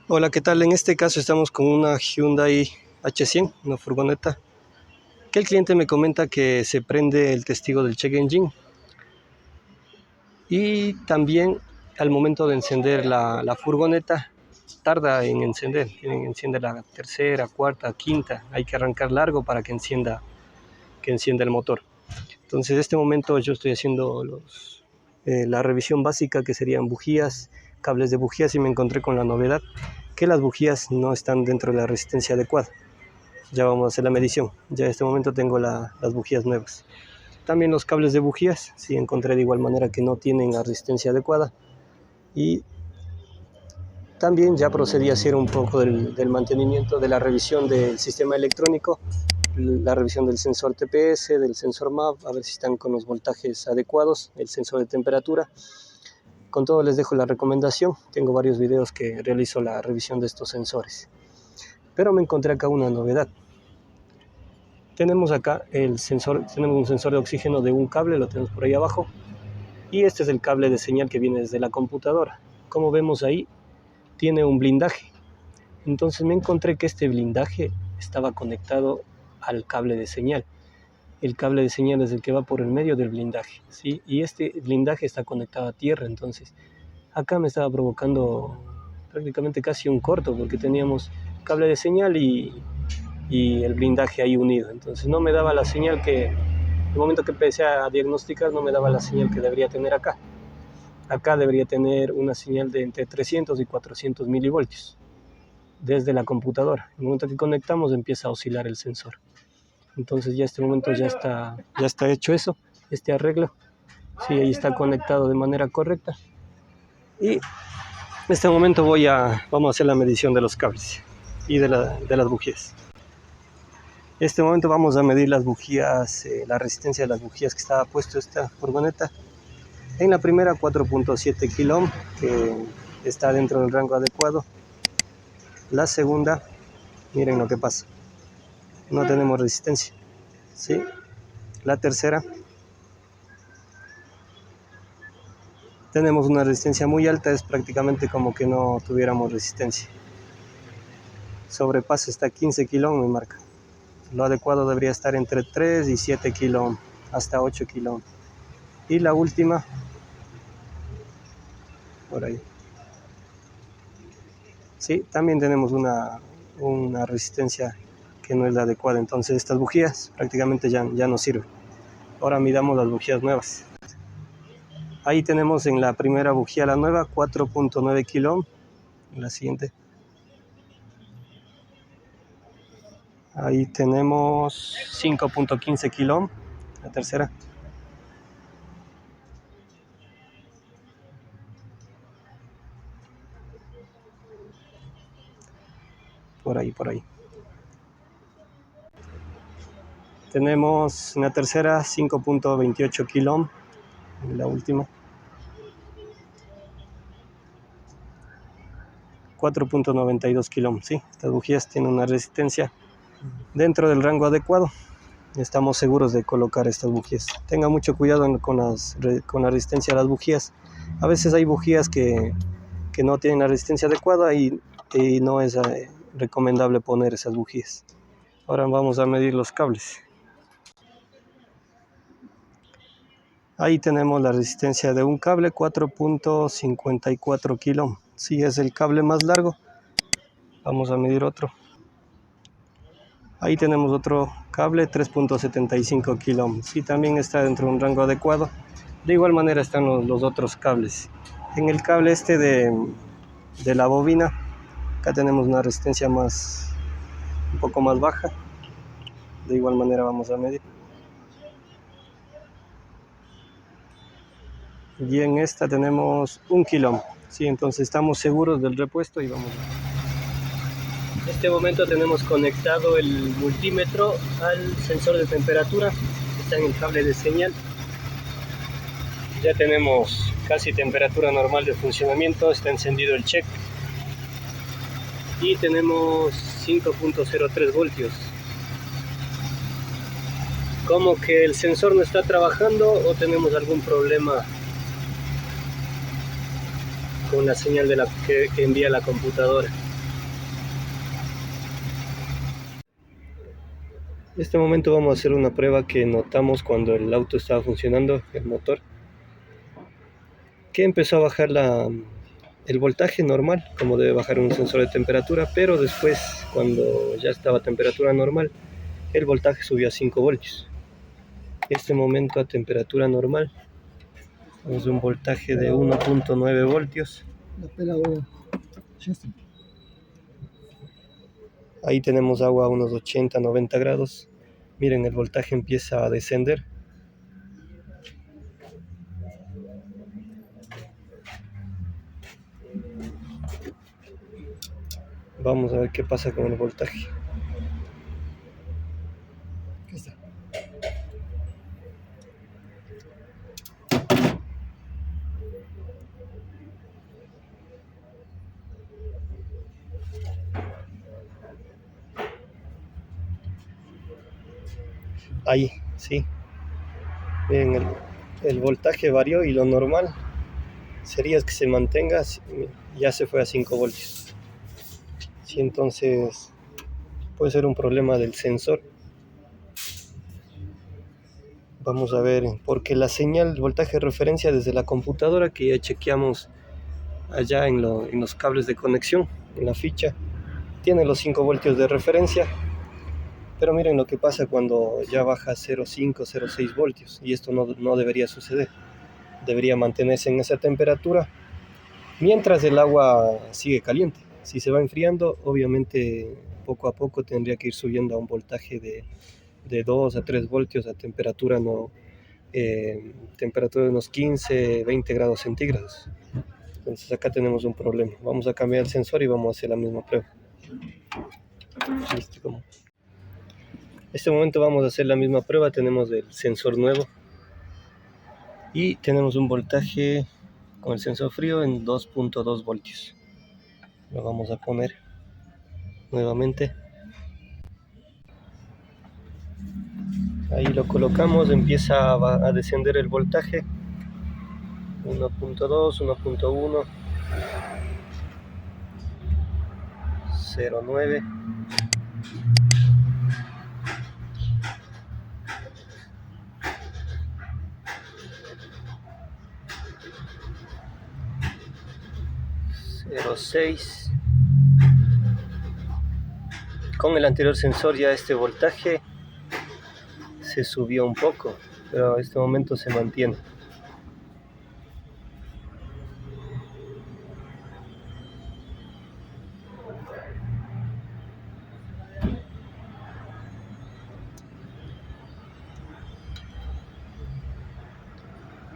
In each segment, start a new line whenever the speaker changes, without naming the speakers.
Hola, ¿qué tal? En este caso estamos con una Hyundai H100, una furgoneta, que el cliente me comenta que se prende el testigo del check engine y también al momento de encender la furgoneta tarda en encender, enciende la tercera, cuarta, quinta, hay que arrancar largo para que encienda el motor. Entonces en este momento yo estoy haciendo la revisión básica, que serían bujías, cables de bujías, y me encontré con la novedad que las bujías no están dentro de la resistencia adecuada. Ya vamos a hacer la medición. Ya en este momento tengo las bujías nuevas. También los cables de bujías, sí encontré de igual manera que no tienen la resistencia adecuada. Y también ya procedí a hacer un poco del mantenimiento, de la revisión del sistema electrónico, la revisión del sensor TPS, del sensor MAP, a ver si están con los voltajes adecuados, el sensor de temperatura. Con todo les dejo la recomendación. Tengo varios videos que realizo la revisión de estos sensores. Pero me encontré acá una novedad. Tenemos acá el sensor, tenemos un sensor de oxígeno de un cable, lo tenemos por ahí abajo, y este es el cable de señal que viene desde la computadora. Como vemos ahí, tiene un blindaje. Entonces me encontré que este blindaje estaba conectado al cable de señal. El cable de señal es el que va por el medio del blindaje, ¿sí? Y este blindaje está conectado a tierra. Entonces acá me estaba provocando prácticamente casi un corto, porque teníamos cable de señal y el blindaje ahí unido. Entonces no me daba la señal que, el momento que empecé a diagnosticar, no me daba la señal que debería tener acá. Acá debería tener una señal de entre 300 y 400 milivoltios desde la computadora. En el momento que conectamos empieza a oscilar el sensor. Entonces ya este momento ya está hecho eso, este arreglo. Sí, ahí está conectado de manera correcta. Y en este momento vamos a hacer la medición de los cables y de las bujías. En este momento vamos a medir las bujías, la resistencia de las bujías que estaba puesto esta furgoneta. En la primera 4.7 kilo, que está dentro del rango adecuado. La segunda, miren lo que pasa, no tenemos resistencia, ¿sí? La tercera, tenemos una resistencia muy alta, es prácticamente como que no tuviéramos resistencia. Sobrepasa hasta 15 kilo, me marca. Lo adecuado debería estar entre 3 y 7 kilo, hasta 8 kilo. Y la última, por ahí. Sí, también tenemos una resistencia que no es la adecuada. Entonces estas bujías prácticamente ya no sirven. Ahora midamos las bujías nuevas. Ahí tenemos en la primera bujía, la nueva, 4.9 kilo. En la siguiente, ahí tenemos 5.15 kilo. La tercera, por ahí. Tenemos en la tercera 5.28 kilo. En la última, 4.92 kilo. Sí, estas bujías tienen una resistencia dentro del rango adecuado. Estamos seguros de colocar estas bujías. Tenga mucho cuidado con la resistencia de las bujías. A veces hay bujías que no tienen la resistencia adecuada y no es recomendable poner esas bujías. Ahora vamos a medir los cables. Ahí tenemos la resistencia de un cable, 4.54 kilo. Si es el cable más largo, vamos a medir otro. Ahí tenemos otro cable, 3.75 kilo. Sí, también está dentro de un rango adecuado. De igual manera están los otros cables. En el cable este de la bobina, acá tenemos una resistencia un poco más baja. De igual manera vamos a medir. Y en esta tenemos 1 kilo. Sí, entonces estamos seguros del repuesto y vamos a... En este momento tenemos conectado el multímetro al sensor de temperatura. Está en el cable de señal. Ya tenemos casi temperatura normal de funcionamiento. Está encendido el check. Y tenemos 5.03 voltios. Como que el sensor no está trabajando o tenemos algún problema con la señal que envía la computadora. En este momento vamos a hacer una prueba que notamos cuando el auto estaba funcionando, el motor, que empezó a bajar el voltaje normal, como debe bajar un sensor de temperatura, pero después, cuando ya estaba a temperatura normal, el voltaje subió a 5 voltios. En este momento a temperatura normal, tenemos un voltaje de 1.9 voltios. Ahí tenemos agua a unos 80-90 grados. Miren, el voltaje empieza a descender. Vamos a ver qué pasa con el voltaje. Ahí, sí. Miren, el voltaje varió y lo normal sería que se mantenga, ya se fue a 5 voltios. Sí, entonces puede ser un problema del sensor. Vamos a ver, porque la señal de voltaje de referencia desde la computadora que ya chequeamos allá en los cables de conexión, en la ficha, tiene los 5 voltios de referencia. Pero miren lo que pasa cuando ya baja 0.5, 0.6 voltios, y esto no debería suceder. Debería mantenerse en esa temperatura mientras el agua sigue caliente. Si se va enfriando, obviamente poco a poco tendría que ir subiendo a un voltaje de 2 a 3 voltios a temperatura, temperatura de unos 15, 20 grados centígrados. Entonces acá tenemos un problema. Vamos a cambiar el sensor y vamos a hacer la misma prueba. En este momento vamos a hacer la misma prueba. Tenemos el sensor nuevo y tenemos un voltaje con el sensor frío en 2.2 voltios. Lo vamos a poner nuevamente. Ahí lo colocamos, empieza a descender el voltaje. 1.2, 1.1, 0.9. .6. Con el anterior sensor ya este voltaje se subió un poco, pero en este momento se mantiene.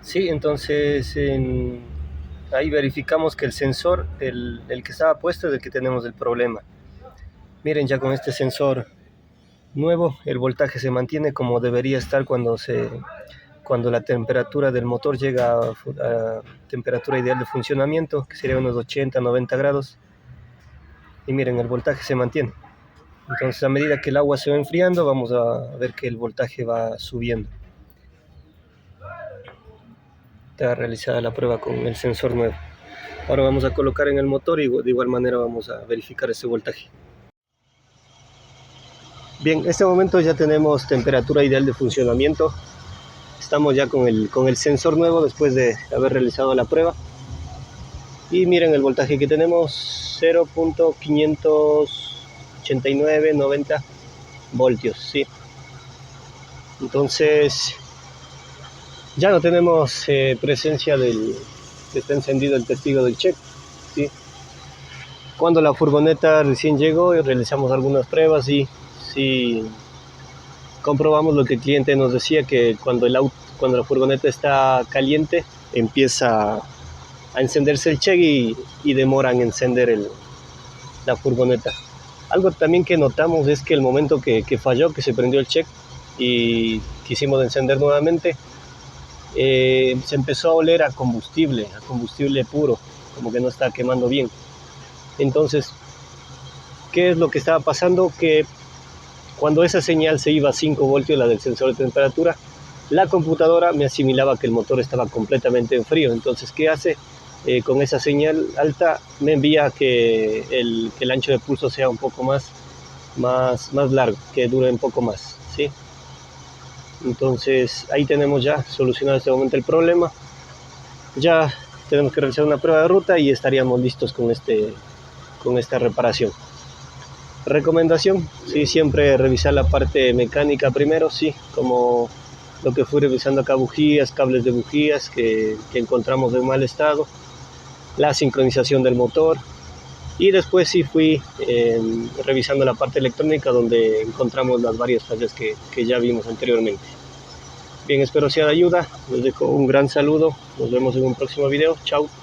Sí, entonces ahí verificamos que el sensor, el que estaba puesto, es el que tenemos el problema. Miren, ya con este sensor nuevo, el voltaje se mantiene como debería estar cuando la temperatura del motor llega a temperatura ideal de funcionamiento, que sería unos 80-90 grados. Y miren, el voltaje se mantiene. Entonces, a medida que el agua se va enfriando, vamos a ver que el voltaje va subiendo. Está realizada la prueba con el sensor nuevo. Ahora vamos a colocar en el motor y de igual manera vamos a verificar ese voltaje. Bien, en este momento ya tenemos temperatura ideal de funcionamiento. Estamos ya con el sensor nuevo después de haber realizado la prueba. Y miren el voltaje que tenemos, 0.589-90 voltios, ¿sí? Entonces ya no tenemos presencia que está encendido el testigo del check, ¿sí? Cuando la furgoneta recién llegó y realizamos algunas pruebas y sí comprobamos lo que el cliente nos decía, que cuando la furgoneta está caliente empieza a encenderse el check y demora en encender la furgoneta. Algo también que notamos es que el momento que falló, que se prendió el check y quisimos encender nuevamente, se empezó a oler a combustible puro, como que no estaba quemando bien. Entonces, ¿qué es lo que estaba pasando? Que cuando esa señal se iba a 5 voltios, la del sensor de temperatura, la computadora me asimilaba que el motor estaba completamente en frío. Entonces, ¿qué hace? Con esa señal alta me envía que el ancho de pulso sea un poco más largo, que dure un poco más. ¿sí? Entonces ahí tenemos ya solucionado este momento el problema. Ya tenemos que realizar una prueba de ruta y estaríamos listos con esta reparación. Recomendación, sí, siempre revisar la parte mecánica primero, sí, como lo que fui revisando acá, bujías, cables de bujías que encontramos en mal estado, la sincronización del motor, y después sí fui revisando la parte electrónica donde encontramos las varias fallas que ya vimos anteriormente. Bien, espero sea de ayuda, les dejo un gran saludo, nos vemos en un próximo video, chao.